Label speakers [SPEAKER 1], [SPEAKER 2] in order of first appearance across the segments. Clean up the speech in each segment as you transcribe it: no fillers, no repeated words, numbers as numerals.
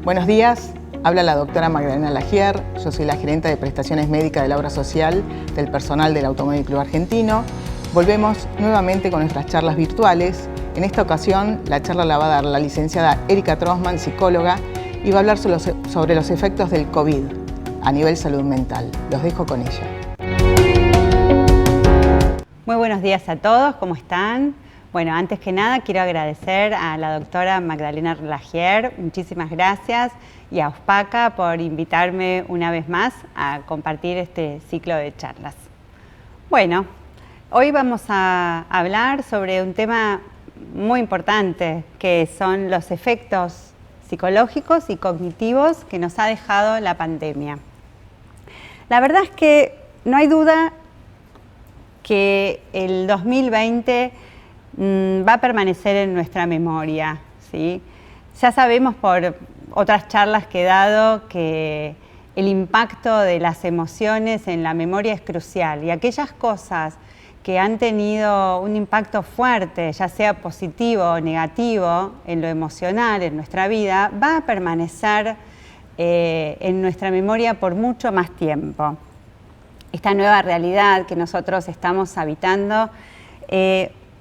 [SPEAKER 1] Buenos días, habla la doctora Magdalena Lagier, yo soy la gerente de prestaciones médicas de la obra social del personal del Automóvil Club Argentino. Volvemos nuevamente con nuestras charlas virtuales. En esta ocasión la charla la va a dar la licenciada Erika Trostman, psicóloga, y va a hablar sobre los efectos del COVID a nivel salud mental. Los dejo con ella.
[SPEAKER 2] Muy buenos días a todos, ¿cómo están? Bueno, antes que nada quiero agradecer a la doctora Magdalena Lagier, muchísimas gracias, y a USPACA por invitarme una vez más a compartir este ciclo de charlas. Bueno, hoy vamos a hablar sobre un tema muy importante, que son los efectos psicológicos y cognitivos que nos ha dejado la pandemia. La verdad es que no hay duda que el 2020 va a permanecer en nuestra memoria, ¿sí? Ya sabemos por otras charlas que he dado que el impacto de las emociones en la memoria es crucial, y aquellas cosas que han tenido un impacto fuerte, ya sea positivo o negativo, en lo emocional, en nuestra vida, va a permanecer en nuestra memoria por mucho más tiempo. Esta nueva realidad que nosotros estamos habitando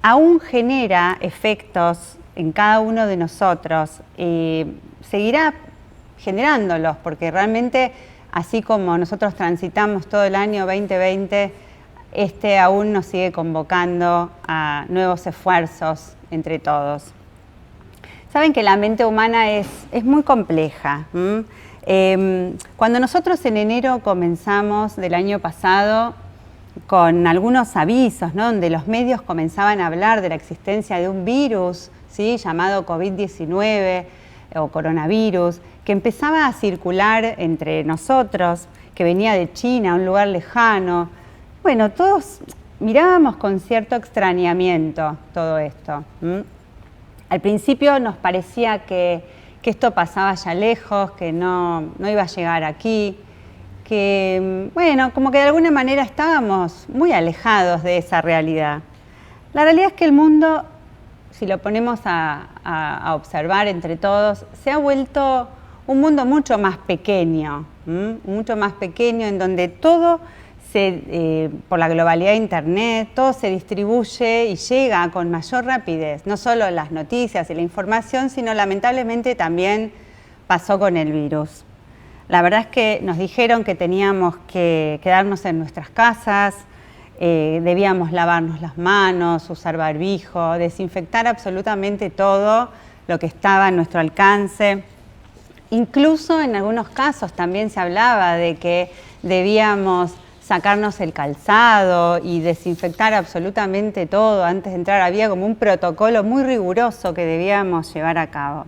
[SPEAKER 2] aún genera efectos en cada uno de nosotros y seguirá generándolos, porque realmente, así como nosotros transitamos todo el año 2020, aún nos sigue convocando a nuevos esfuerzos entre todos. Saben que la mente humana es muy compleja. Cuando nosotros en enero comenzamos del año pasado con algunos avisos, ¿no?, donde los medios comenzaban a hablar de la existencia de un virus, ¿sí?, llamado COVID-19 o coronavirus, que empezaba a circular entre nosotros, que venía de China, un lugar lejano. Bueno, todos mirábamos con cierto extrañamiento todo esto. Al principio nos parecía que esto pasaba ya lejos, que no iba a llegar aquí, que, bueno, como que de alguna manera estábamos muy alejados de esa realidad. La realidad es que el mundo, si lo ponemos a observar entre todos, se ha vuelto un mundo mucho más pequeño, en donde todo por la globalidad de Internet, todo se distribuye y llega con mayor rapidez. No solo las noticias y la información, sino lamentablemente también pasó con el virus. La verdad es que nos dijeron que teníamos que quedarnos en nuestras casas, debíamos lavarnos las manos, usar barbijo, desinfectar absolutamente todo lo que estaba a nuestro alcance. Incluso en algunos casos también se hablaba de que debíamos sacarnos el calzado y desinfectar absolutamente todo antes de entrar. Había como un protocolo muy riguroso que debíamos llevar a cabo.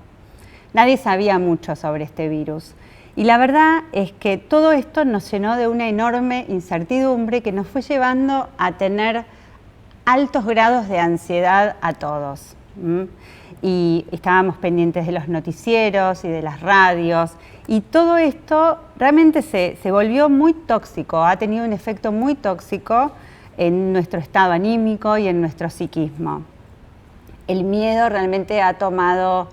[SPEAKER 2] Nadie sabía mucho sobre este virus. Y la verdad es que todo esto nos llenó de una enorme incertidumbre que nos fue llevando a tener altos grados de ansiedad a todos. Y estábamos pendientes de los noticieros y de las radios, y todo esto realmente se volvió muy tóxico, ha tenido un efecto muy tóxico en nuestro estado anímico y en nuestro psiquismo. El miedo realmente ha tomado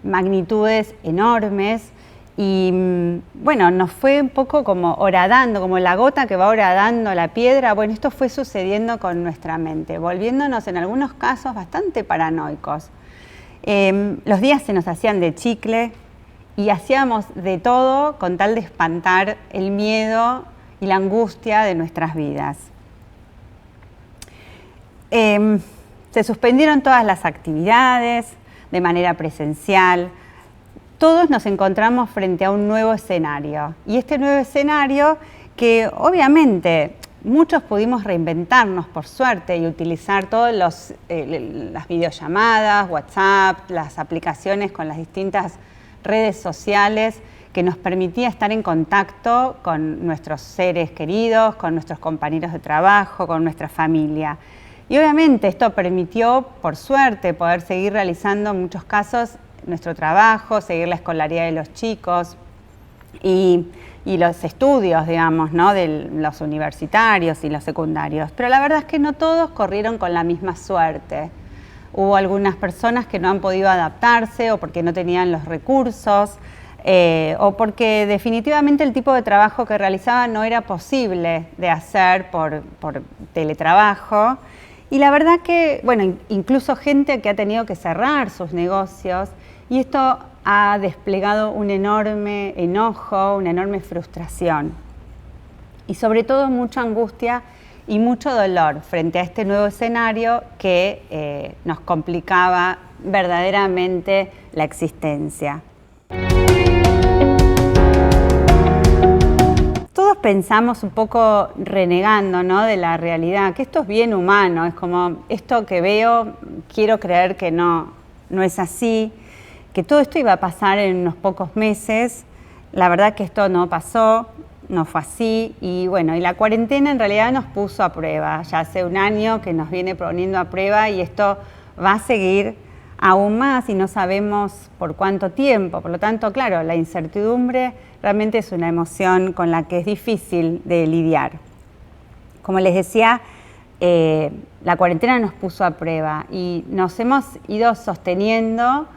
[SPEAKER 2] magnitudes enormes y, bueno, nos fue un poco como horadando, como la gota que va horadando la piedra. Bueno, esto fue sucediendo con nuestra mente, volviéndonos en algunos casos bastante paranoicos. Los días se nos hacían de chicle y hacíamos de todo con tal de espantar el miedo y la angustia de nuestras vidas. Se suspendieron todas las actividades de manera presencial. Todos nos encontramos frente a un nuevo escenario, y este nuevo escenario que obviamente muchos pudimos reinventarnos por suerte y utilizar todas las videollamadas, WhatsApp, las aplicaciones con las distintas redes sociales que nos permitía estar en contacto con nuestros seres queridos, con nuestros compañeros de trabajo, con nuestra familia. Y obviamente esto permitió, por suerte, poder seguir realizando en muchos casos nuestro trabajo, seguir la escolaridad de los chicos y los estudios, digamos, ¿no?, de los universitarios y los secundarios. Pero la verdad es que no todos corrieron con la misma suerte. hubo algunas personas que no han podido adaptarse o porque no tenían los recursos o porque definitivamente el tipo de trabajo que realizaban no era posible de hacer por teletrabajo. Y la verdad que, bueno, incluso gente que ha tenido que cerrar sus negocios, y esto ha desplegado un enorme enojo, una enorme frustración y sobre todo mucha angustia y mucho dolor frente a este nuevo escenario que nos complicaba verdaderamente la existencia. Todos pensamos un poco renegando, ¿no?, de la realidad, que esto es bien humano, es como esto que veo, quiero creer que no es así, que todo esto iba a pasar en unos pocos meses. La verdad que esto no pasó, no fue así, y bueno, y la cuarentena en realidad nos puso a prueba. Ya hace un año que nos viene poniendo a prueba y esto va a seguir aún más y no sabemos por cuánto tiempo. Por lo tanto, claro, la incertidumbre realmente es una emoción con la que es difícil de lidiar. Como les decía, la cuarentena nos puso a prueba y nos hemos ido sosteniendo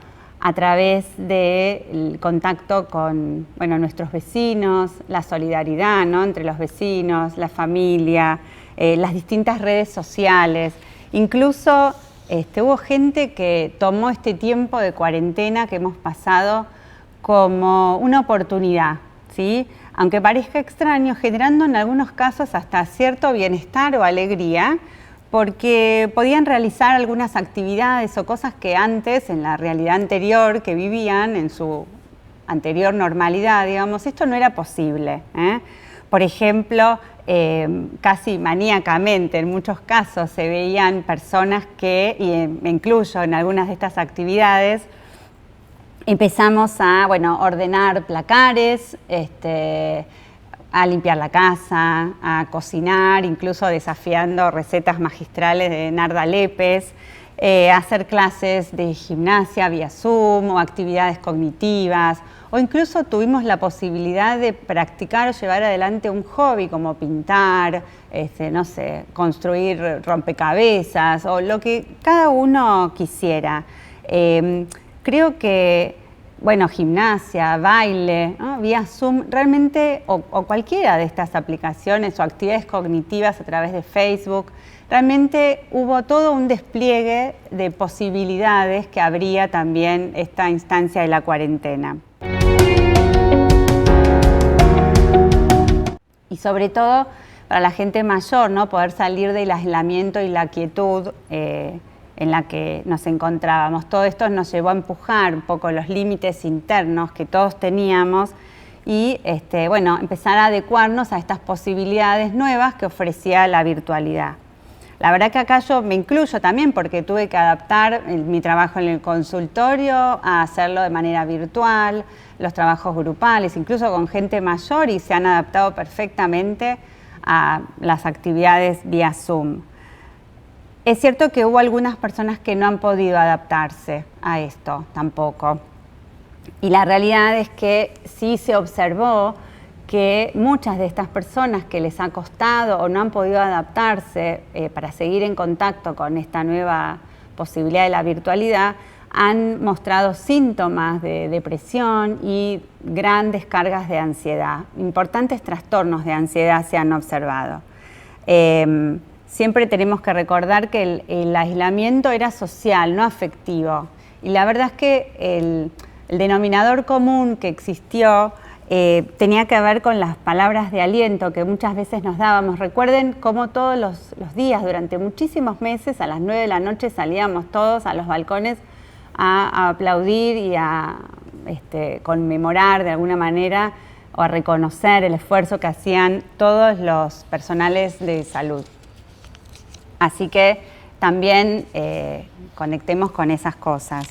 [SPEAKER 2] a través del contacto con, bueno, nuestros vecinos, la solidaridad, ¿no?, entre los vecinos, la familia, las distintas redes sociales. Incluso hubo gente que tomó este tiempo de cuarentena que hemos pasado como una oportunidad, ¿sí?, aunque parezca extraño, generando en algunos casos hasta cierto bienestar o alegría, porque podían realizar algunas actividades o cosas que antes, en la realidad anterior que vivían, en su anterior normalidad, digamos, esto no era posible, ¿eh? Por ejemplo, casi maníacamente en muchos casos se veían personas que, y me incluyo en algunas de estas actividades, empezamos a, bueno, ordenar placares, a limpiar la casa, a cocinar, incluso desafiando recetas magistrales de Narda Lépez, hacer clases de gimnasia vía Zoom o actividades cognitivas, o incluso tuvimos la posibilidad de practicar o llevar adelante un hobby como pintar, no sé, construir rompecabezas o lo que cada uno quisiera. Creo que, bueno, gimnasia, baile, ¿no?, vía Zoom, realmente, o cualquiera de estas aplicaciones o actividades cognitivas a través de Facebook, realmente hubo todo un despliegue de posibilidades que abría también esta instancia de la cuarentena. Y sobre todo para la gente mayor, ¿no?, poder salir del aislamiento y la quietud en la que nos encontrábamos. Todo esto nos llevó a empujar un poco los límites internos que todos teníamos y bueno, empezar a adecuarnos a estas posibilidades nuevas que ofrecía la virtualidad. La verdad que acá yo me incluyo también porque tuve que adaptar mi trabajo en el consultorio a hacerlo de manera virtual, los trabajos grupales, incluso con gente mayor, y se han adaptado perfectamente a las actividades vía Zoom. Es cierto que hubo algunas personas que no han podido adaptarse a esto tampoco. Y la realidad es que sí se observó que muchas de estas personas que les ha costado o no han podido adaptarse para seguir en contacto con esta nueva posibilidad de la virtualidad, han mostrado síntomas de depresión y grandes cargas de ansiedad. Importantes trastornos de ansiedad se han observado. Siempre tenemos que recordar que el aislamiento era social, no afectivo. Y la verdad es que el denominador común que existió tenía que ver con las palabras de aliento que muchas veces nos dábamos. Recuerden cómo todos los días, durante muchísimos meses, a las 9 de la noche salíamos todos a los balcones a aplaudir y a conmemorar de alguna manera o a reconocer el esfuerzo que hacían todos los personales de salud. Así que también conectemos con esas cosas.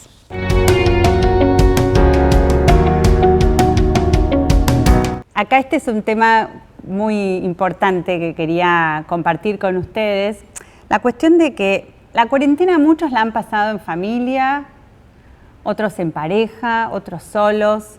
[SPEAKER 2] Acá este es un tema muy importante que quería compartir con ustedes. La cuestión de que la cuarentena muchos la han pasado en familia, otros en pareja, otros solos.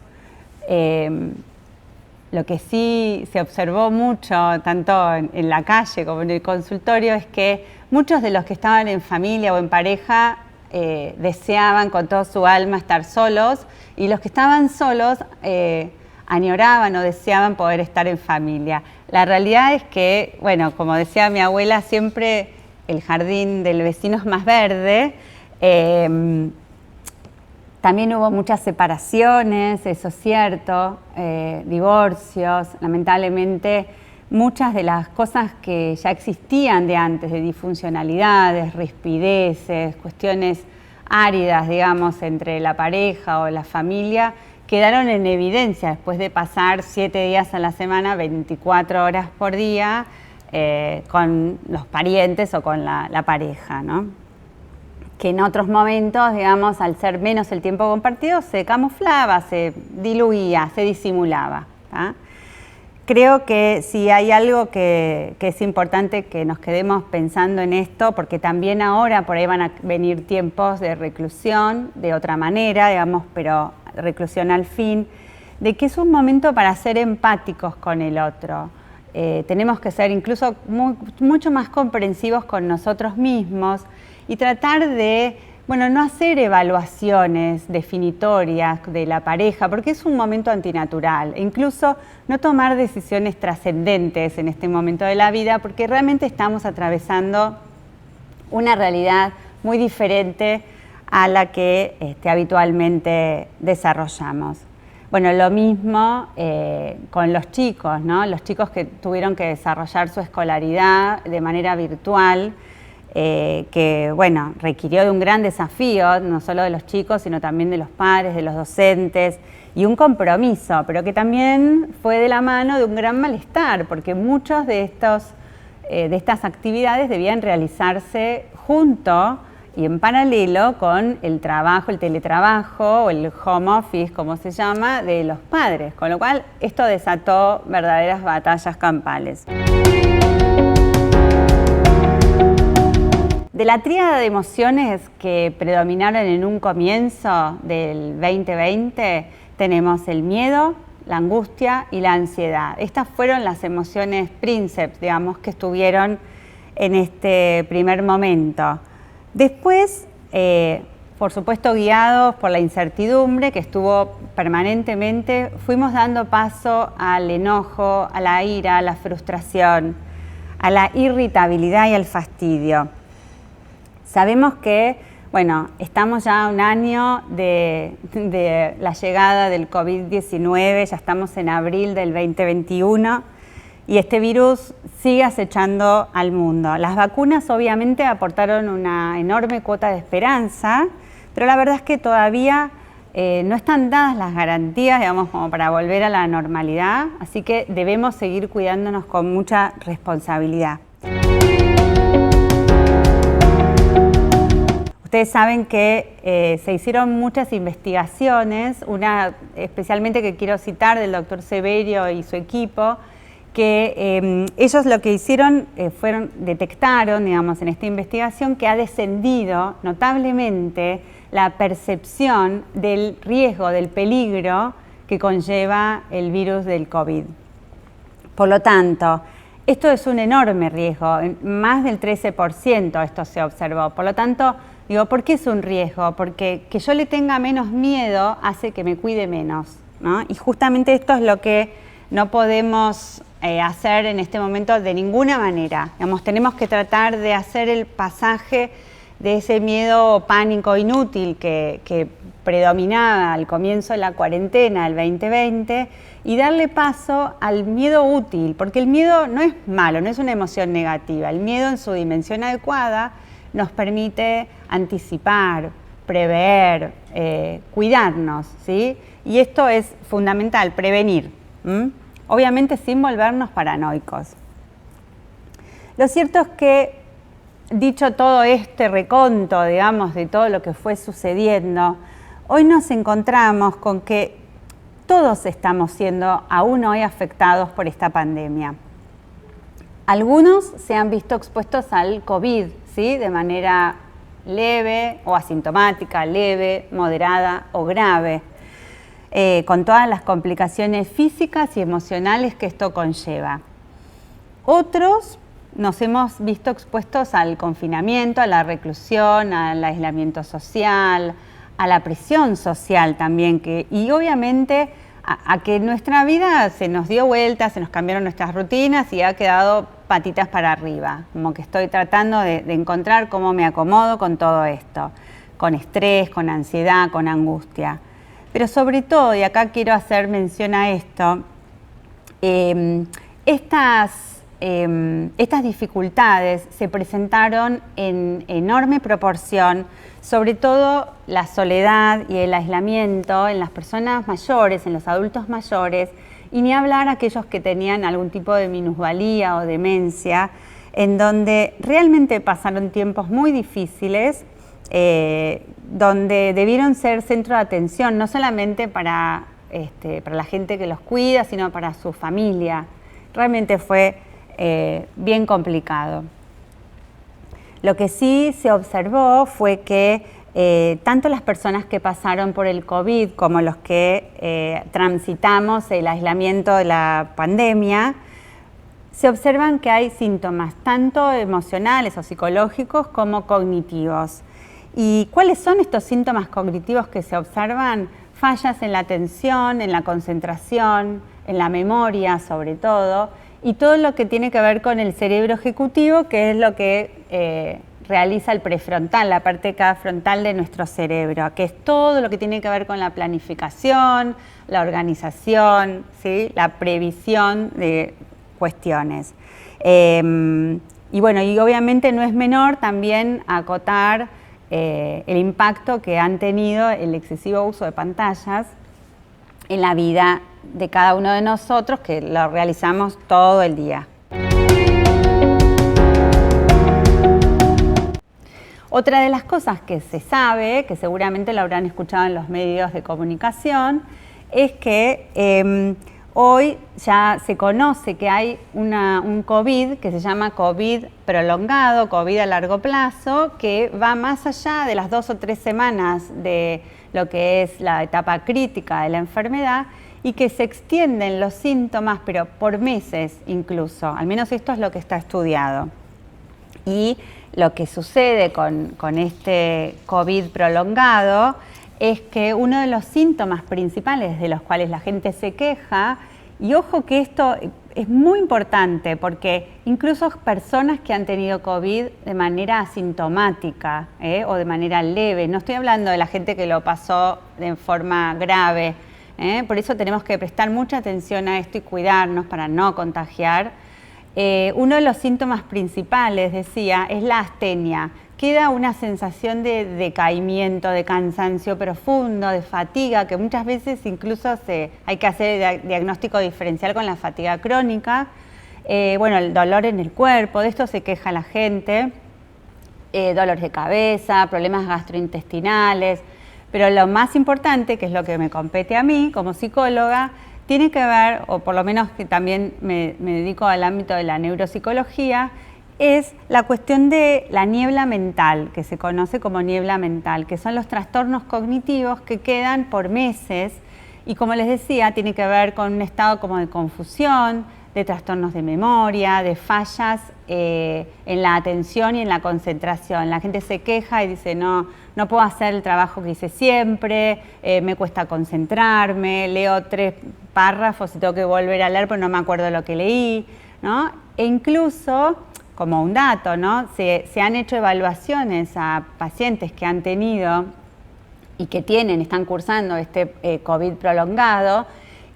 [SPEAKER 2] Lo que sí se observó mucho, tanto en la calle como en el consultorio, es que muchos de los que estaban en familia o en pareja deseaban con toda su alma estar solos, y los que estaban solos añoraban o deseaban poder estar en familia. La realidad es que, bueno, como decía mi abuela, siempre el jardín del vecino es más verde. También hubo muchas separaciones, eso es cierto, divorcios, lamentablemente muchas de las cosas que ya existían de antes, de disfuncionalidades, rispideces, cuestiones áridas, digamos, entre la pareja o la familia, quedaron en evidencia después de pasar 7 días a la semana, 24 horas por día, con los parientes o con la pareja, ¿no? Que en otros momentos, digamos, al ser menos el tiempo compartido, se camuflaba, se diluía, se disimulaba, ¿tá? Creo que si hay algo que es importante que nos quedemos pensando en esto, porque también ahora por ahí van a venir tiempos de reclusión de otra manera, digamos, pero reclusión al fin, de que es un momento para ser empáticos con el otro. Tenemos que ser incluso mucho más comprensivos con nosotros mismos y tratar de, bueno, no hacer evaluaciones definitorias de la pareja, porque es un momento antinatural, e incluso no tomar decisiones trascendentes en este momento de la vida, porque realmente estamos atravesando una realidad muy diferente a la que habitualmente desarrollamos. Bueno, lo mismo con los chicos, ¿no? Los chicos que tuvieron que desarrollar su escolaridad de manera virtual, que, bueno, requirió de un gran desafío, no solo de los chicos, sino también de los padres, de los docentes, y un compromiso, pero que también fue de la mano de un gran malestar, porque muchos de estas actividades debían realizarse junto y en paralelo con el trabajo, el teletrabajo o el home office, como se llama, de los padres, con lo cual esto desató verdaderas batallas campales. De la tríada de emociones que predominaron en un comienzo del 2020, tenemos el miedo, la angustia y la ansiedad. Estas fueron las emociones prínceps, digamos, que estuvieron en este primer momento. Después, por supuesto, guiados por la incertidumbre que estuvo permanentemente, fuimos dando paso al enojo, a la ira, a la frustración, a la irritabilidad y al fastidio. Sabemos que, bueno, estamos ya a un año de la llegada del COVID-19, ya estamos en abril del 2021 y este virus sigue acechando al mundo. Las vacunas obviamente aportaron una enorme cuota de esperanza, pero la verdad es que todavía no están dadas las garantías, digamos, como para volver a la normalidad, así que debemos seguir cuidándonos con mucha responsabilidad. Ustedes saben que se hicieron muchas investigaciones, una especialmente que quiero citar del doctor Severio y su equipo, que ellos lo que hicieron detectaron, digamos, en esta investigación que ha descendido notablemente la percepción del riesgo, del peligro que conlleva el virus del COVID. Por lo tanto, esto es un enorme riesgo, más del 13% esto se observó. Por lo tanto, digo, ¿por qué es un riesgo? Porque que yo le tenga menos miedo hace que me cuide menos, ¿no? Y justamente esto es lo que no podemos hacer en este momento de ninguna manera. Digamos, tenemos que tratar de hacer el pasaje de ese miedo o pánico inútil que predominaba al comienzo de la cuarentena del 2020 y darle paso al miedo útil, porque el miedo no es malo, no es una emoción negativa. El miedo en su dimensión adecuada nos permite anticipar, prever, cuidarnos, ¿sí? Y esto es fundamental, prevenir, obviamente sin volvernos paranoicos. Lo cierto es que, dicho todo este reconto, digamos, de todo lo que fue sucediendo, hoy nos encontramos con que todos estamos siendo aún hoy afectados por esta pandemia. Algunos se han visto expuestos al COVID, ¿sí? De manera leve o asintomática, leve, moderada o grave, con todas las complicaciones físicas y emocionales que esto conlleva. Otros nos hemos visto expuestos al confinamiento, a la reclusión, al aislamiento social, a la presión social también, y obviamente a que nuestra vida se nos dio vuelta, se nos cambiaron nuestras rutinas y ha quedado patitas para arriba, como que estoy tratando de encontrar cómo me acomodo con todo esto, con estrés, con ansiedad, con angustia. Pero sobre todo, y acá quiero hacer mención a esto, estas dificultades se presentaron en enorme proporción, sobre todo la soledad y el aislamiento en las personas mayores, en los adultos mayores, y ni hablar aquellos que tenían algún tipo de minusvalía o demencia, en donde realmente pasaron tiempos muy difíciles, donde debieron ser centro de atención, no solamente para la gente que los cuida, sino para su familia. Realmente fue bien complicado. Lo que sí se observó fue que tanto las personas que pasaron por el COVID como los que transitamos el aislamiento de la pandemia, se observan que hay síntomas tanto emocionales o psicológicos como cognitivos. ¿Y cuáles son estos síntomas cognitivos que se observan? Fallas en la atención, en la concentración, en la memoria sobre todo, y todo lo que tiene que ver con el cerebro ejecutivo, que es lo que realiza el prefrontal, la parte frontal de nuestro cerebro, que es todo lo que tiene que ver con la planificación, la organización, ¿sí? La previsión de cuestiones. Y bueno, y obviamente no es menor también acotar el impacto que han tenido el excesivo uso de pantallas en la vida de cada uno de nosotros, que lo realizamos todo el día. Otra de las cosas que se sabe, que seguramente lo habrán escuchado en los medios de comunicación, es que hoy ya se conoce que hay un COVID que se llama COVID prolongado, COVID a largo plazo, que va más allá de las 2 o 3 semanas de lo que es la etapa crítica de la enfermedad y que se extienden los síntomas, pero por meses incluso, al menos esto es lo que está estudiado. Y lo que sucede con este COVID prolongado es que uno de los síntomas principales de los cuales la gente se queja, y ojo que esto es muy importante porque incluso personas que han tenido COVID de manera asintomática o de manera leve, no estoy hablando de la gente que lo pasó de forma grave, por eso tenemos que prestar mucha atención a esto y cuidarnos para no contagiar. Uno de los síntomas principales, decía, es la astenia. Queda una sensación de decaimiento, de cansancio profundo, de fatiga, que muchas veces incluso hay que hacer el diagnóstico diferencial con la fatiga crónica. Bueno, el dolor en el cuerpo, de esto se queja la gente, dolores de cabeza, problemas gastrointestinales, pero lo más importante, que es lo que me compete a mí como psicóloga, tiene que ver, o por lo menos que también me dedico al ámbito de la neuropsicología, es la cuestión de la niebla mental, que se conoce como niebla mental, que son los trastornos cognitivos que quedan por meses y, como les decía, tiene que ver con un estado como de confusión, de trastornos de memoria, de fallas en la atención y en la concentración. La gente se queja y dice, no puedo hacer el trabajo que hice siempre, me cuesta concentrarme, leo 3 párrafos y tengo que volver a leer pero no me acuerdo de lo que leí, ¿no? E incluso, como un dato, ¿no? Se han hecho evaluaciones a pacientes que han tenido y que están cursando este COVID prolongado,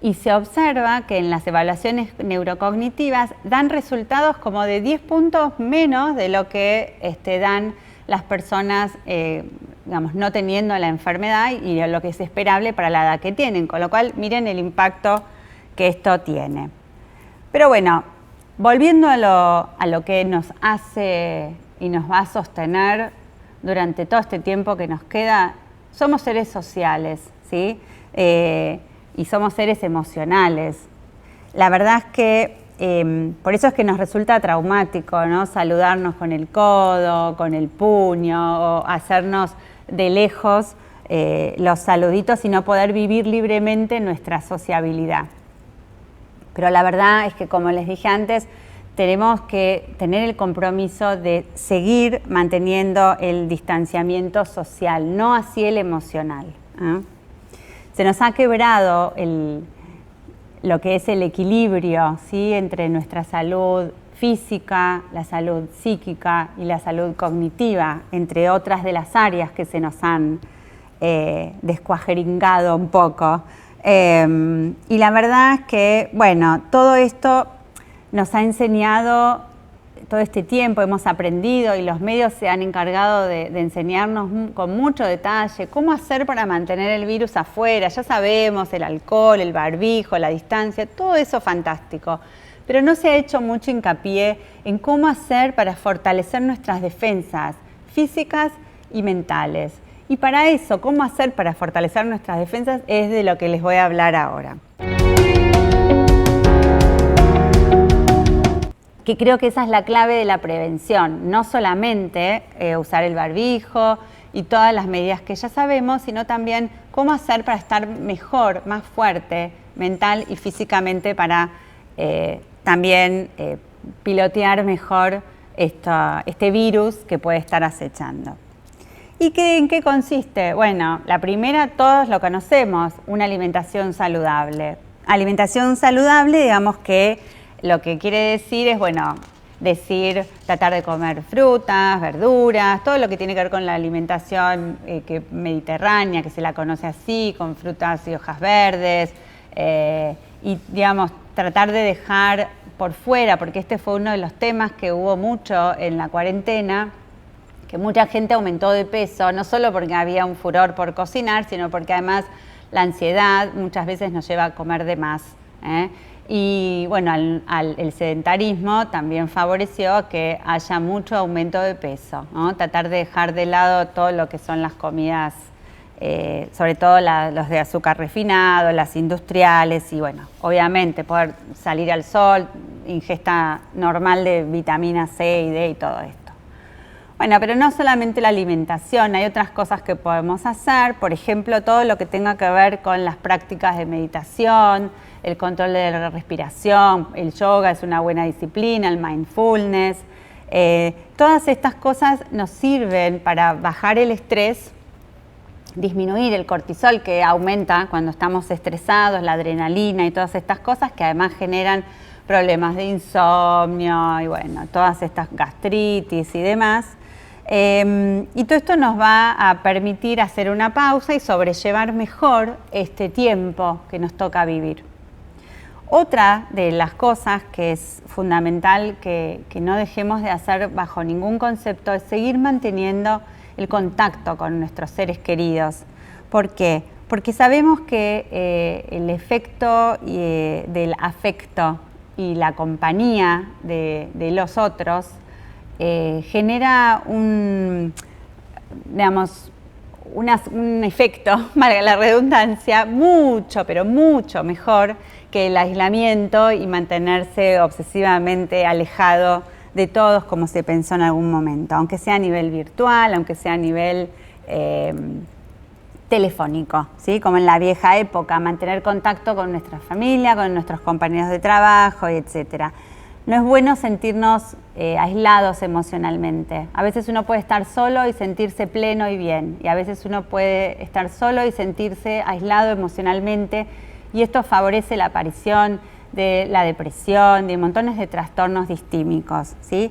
[SPEAKER 2] y se observa que en las evaluaciones neurocognitivas dan resultados como de 10 puntos menos de lo que dan las personas, digamos, no teniendo la enfermedad y lo que es esperable para la edad que tienen, con lo cual miren el impacto que esto tiene. Pero bueno, volviendo a lo que nos hace y nos va a sostener durante todo este tiempo que nos queda, somos seres sociales, ¿sí? Y somos seres emocionales. La verdad es que por eso es que nos resulta traumático, ¿no? Saludarnos con el codo, con el puño, o hacernos de lejos los saluditos y no poder vivir libremente nuestra sociabilidad. Pero la verdad es que, como les dije antes, tenemos que tener el compromiso de seguir manteniendo el distanciamiento social, no así el emocional. Se nos ha quebrado lo que es el equilibrio, ¿sí?, entre nuestra salud física, la salud psíquica y la salud cognitiva, entre otras de las áreas que se nos han descuajeringado un poco. Y la verdad es que, bueno, todo esto nos ha enseñado, todo este tiempo hemos aprendido y los medios se han encargado de enseñarnos con mucho detalle cómo hacer para mantener el virus afuera. Ya sabemos, el alcohol, el barbijo, la distancia, todo eso fantástico. Pero no se ha hecho mucho hincapié en cómo hacer para fortalecer nuestras defensas físicas y mentales. Y para eso, cómo hacer para fortalecer nuestras defensas es de lo que les voy a hablar ahora. Que creo que esa es la clave de la prevención, no solamente usar el barbijo y todas las medidas que ya sabemos, sino también cómo hacer para estar mejor, más fuerte, mental y físicamente para también pilotear mejor este virus que puede estar acechando. ¿Y en qué consiste? Bueno, la primera todos lo conocemos, una alimentación saludable. Alimentación saludable, digamos que lo que quiere decir es, bueno, tratar de comer frutas, verduras, todo lo que tiene que ver con la alimentación mediterránea, que se la conoce así, con frutas y hojas verdes, y digamos, tratar de dejar por fuera, porque este fue uno de los temas que hubo mucho en la cuarentena, que mucha gente aumentó de peso, no solo porque había un furor por cocinar, sino porque además la ansiedad muchas veces nos lleva a comer de más, Y bueno, el sedentarismo también favoreció que haya mucho aumento de peso, ¿no? Tratar de dejar de lado todo lo que son las comidas, sobre todo los de azúcar refinado, las industriales y bueno, obviamente poder salir al sol, ingesta normal de vitamina C y D y todo esto. Bueno, pero no solamente la alimentación, hay otras cosas que podemos hacer, por ejemplo, todo lo que tenga que ver con las prácticas de meditación, el control de la respiración, el yoga es una buena disciplina, el mindfulness. Todas estas cosas nos sirven para bajar el estrés, disminuir el cortisol que aumenta cuando estamos estresados, la adrenalina y todas estas cosas que además generan problemas de insomnio y bueno, todas estas gastritis y demás. Y todo esto nos va a permitir hacer una pausa y sobrellevar mejor este tiempo que nos toca vivir. Otra de las cosas que es fundamental que no dejemos de hacer bajo ningún concepto es seguir manteniendo el contacto con nuestros seres queridos. ¿Por qué? Porque sabemos que el efecto del afecto y la compañía de los otros genera un efecto, valga la redundancia, mucho, pero mucho mejor que el aislamiento y mantenerse obsesivamente alejado de todos como se pensó en algún momento, aunque sea a nivel virtual, aunque sea a nivel telefónico, ¿sí? Como en la vieja época, mantener contacto con nuestra familia, con nuestros compañeros de trabajo, etc. No es bueno sentirnos aislados emocionalmente. A veces uno puede estar solo y sentirse pleno y bien, y a veces uno puede estar solo y sentirse aislado emocionalmente, y esto favorece la aparición de la depresión, de montones de trastornos distímicos, ¿sí?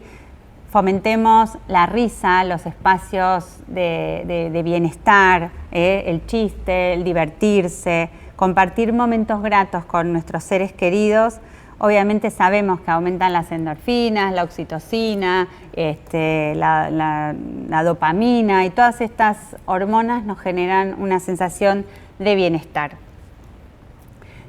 [SPEAKER 2] Fomentemos la risa, los espacios de bienestar, el chiste, el divertirse, compartir momentos gratos con nuestros seres queridos. Obviamente sabemos que aumentan las endorfinas, la oxitocina, la dopamina y todas estas hormonas nos generan una sensación de bienestar.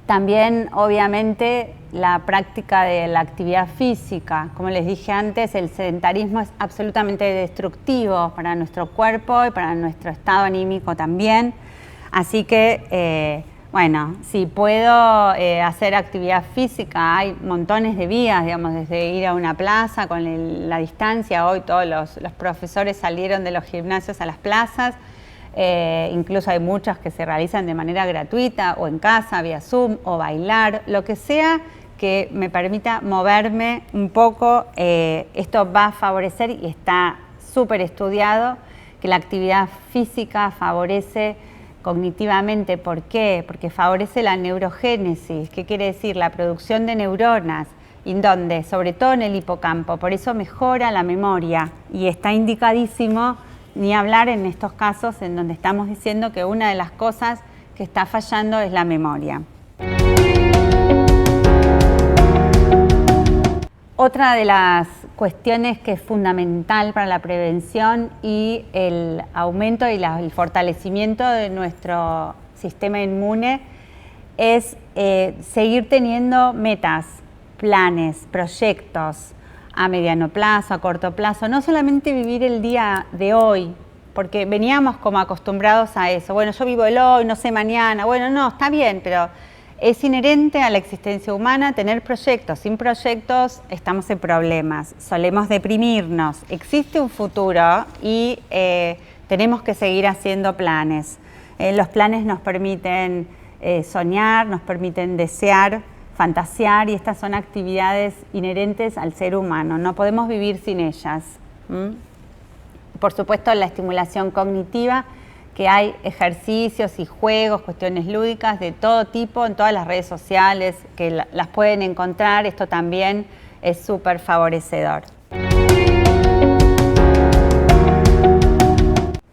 [SPEAKER 2] También, obviamente, la práctica de la actividad física. Como les dije antes, el sedentarismo es absolutamente destructivo para nuestro cuerpo y para nuestro estado anímico también. Así que, bueno, si puedo hacer actividad física, hay montones de vías, digamos, desde ir a una plaza con la distancia. Hoy todos los profesores salieron de los gimnasios a las plazas. Incluso hay muchas que se realizan de manera gratuita o en casa, vía Zoom, o bailar, lo que sea que me permita moverme un poco. Esto va a favorecer, y está súper estudiado, que la actividad física favorece cognitivamente. ¿Por qué? Porque favorece la neurogénesis. ¿Qué quiere decir? La producción de neuronas. ¿En dónde? Sobre todo en el hipocampo. Por eso mejora la memoria. Y está indicadísimo, ni hablar en estos casos en donde estamos diciendo que una de las cosas que está fallando es la memoria. Otra de las cuestiones que es fundamental para la prevención y el aumento y el fortalecimiento de nuestro sistema inmune es seguir teniendo metas, planes, proyectos a mediano plazo, a corto plazo. No solamente vivir el día de hoy, porque veníamos como acostumbrados a eso. Bueno, yo vivo el hoy, no sé mañana. Bueno, no, está bien, pero es inherente a la existencia humana tener proyectos. Sin proyectos estamos en problemas, solemos deprimirnos. Existe un futuro y tenemos que seguir haciendo planes. Los planes nos permiten soñar, nos permiten desear, fantasear, y estas son actividades inherentes al ser humano. No podemos vivir sin ellas. Por supuesto, la estimulación cognitiva, que hay ejercicios y juegos, cuestiones lúdicas de todo tipo en todas las redes sociales, que las pueden encontrar. Esto también es súper favorecedor.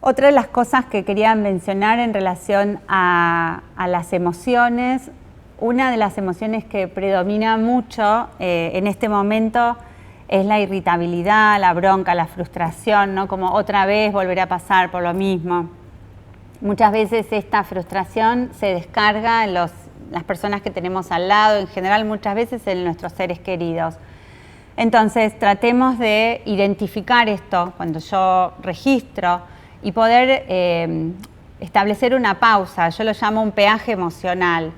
[SPEAKER 2] Otra de las cosas que quería mencionar en relación a las emociones, una de las emociones que predomina mucho en este momento es la irritabilidad, la bronca, la frustración, ¿no? Como otra vez volver a pasar por lo mismo. Muchas veces esta frustración se descarga en las personas que tenemos al lado, en general muchas veces en nuestros seres queridos. Entonces tratemos de identificar esto cuando yo registro y poder establecer una pausa. Yo lo llamo un peaje emocional,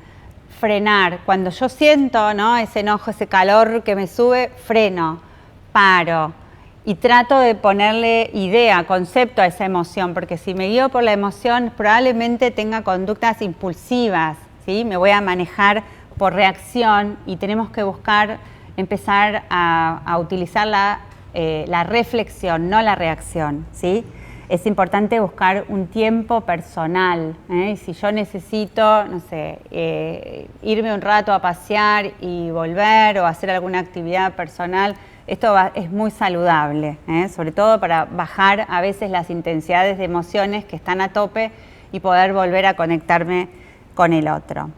[SPEAKER 2] frenar. Cuando yo siento, ¿no?, ese enojo, ese calor que me sube, freno, paro. Y trato de ponerle idea, concepto a esa emoción, porque si me guío por la emoción probablemente tenga conductas impulsivas, ¿sí? Me voy a manejar por reacción y tenemos que buscar empezar a utilizar la reflexión, no la reacción, ¿sí? Es importante buscar un tiempo personal, ¿eh? Si yo necesito, no sé, irme un rato a pasear y volver, o hacer alguna actividad personal, esto es muy saludable, sobre todo para bajar a veces las intensidades de emociones que están a tope y poder volver a conectarme con el otro.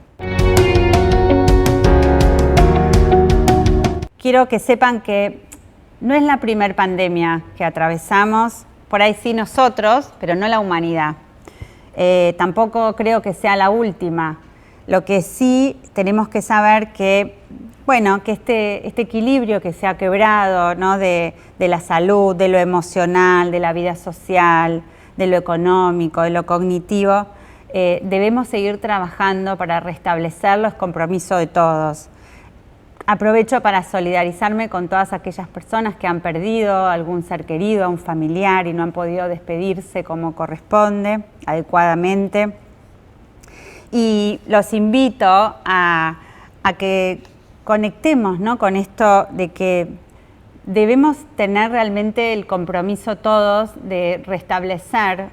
[SPEAKER 2] Quiero que sepan que no es la primer pandemia que atravesamos, por ahí sí nosotros, pero no la humanidad. Tampoco creo que sea la última. Lo que sí tenemos que saber que bueno, que este equilibrio que se ha quebrado, ¿no?, de la salud, de lo emocional, de la vida social, de lo económico, de lo cognitivo, debemos seguir trabajando para restablecerlo, es compromiso de todos. Aprovecho para solidarizarme con todas aquellas personas que han perdido algún ser querido, a un familiar, y no han podido despedirse como corresponde, adecuadamente. Y los invito a que conectemos, ¿no?, con esto de que debemos tener realmente el compromiso todos de restablecer.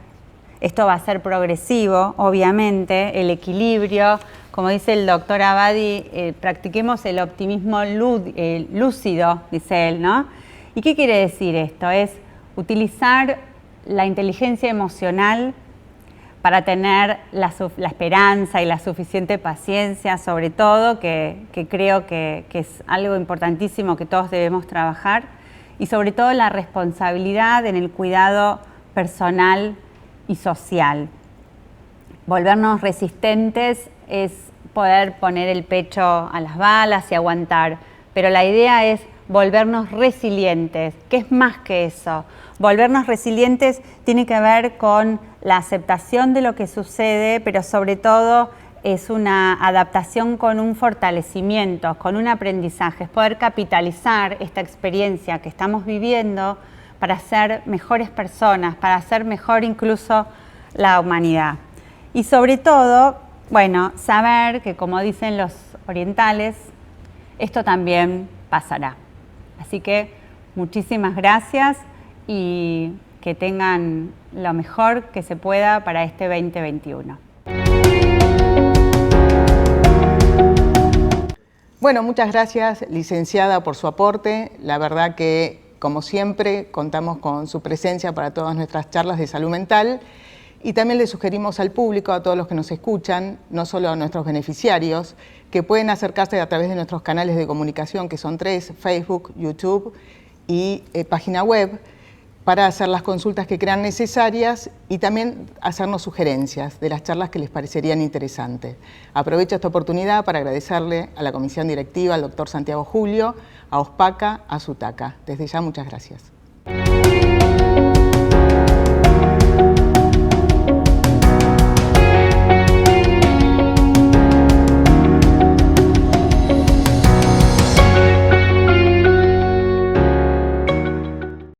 [SPEAKER 2] Esto va a ser progresivo, obviamente, el equilibrio. Como dice el doctor Abadi, practiquemos el optimismo lúcido, dice él, ¿no? ¿Y qué quiere decir esto? Es utilizar la inteligencia emocional para tener la esperanza y la suficiente paciencia, sobre todo, que creo que es algo importantísimo que todos debemos trabajar, y sobre todo la responsabilidad en el cuidado personal y social. Volvernos resistentes es poder poner el pecho a las balas y aguantar, pero la idea es volvernos resilientes, que es más que eso. Volvernos resilientes tiene que ver con la aceptación de lo que sucede, pero sobre todo es una adaptación con un fortalecimiento, con un aprendizaje, es poder capitalizar esta experiencia que estamos viviendo para ser mejores personas, para hacer mejor incluso la humanidad. Y sobre todo, bueno, saber que, como dicen los orientales, esto también pasará. Así que muchísimas gracias y que tengan lo mejor que se pueda para este 2021.
[SPEAKER 1] Bueno, muchas gracias, licenciada, por su aporte. La verdad que, como siempre, contamos con su presencia para todas nuestras charlas de salud mental. Y también le sugerimos al público, a todos los que nos escuchan, no solo a nuestros beneficiarios, que pueden acercarse a través de nuestros canales de comunicación, que son 3, Facebook, YouTube y página web, para hacer las consultas que crean necesarias y también hacernos sugerencias de las charlas que les parecerían interesantes. Aprovecho esta oportunidad para agradecerle a la comisión directiva, al doctor Santiago Julio, a OSPACA, a SUTACA. Desde ya, muchas gracias.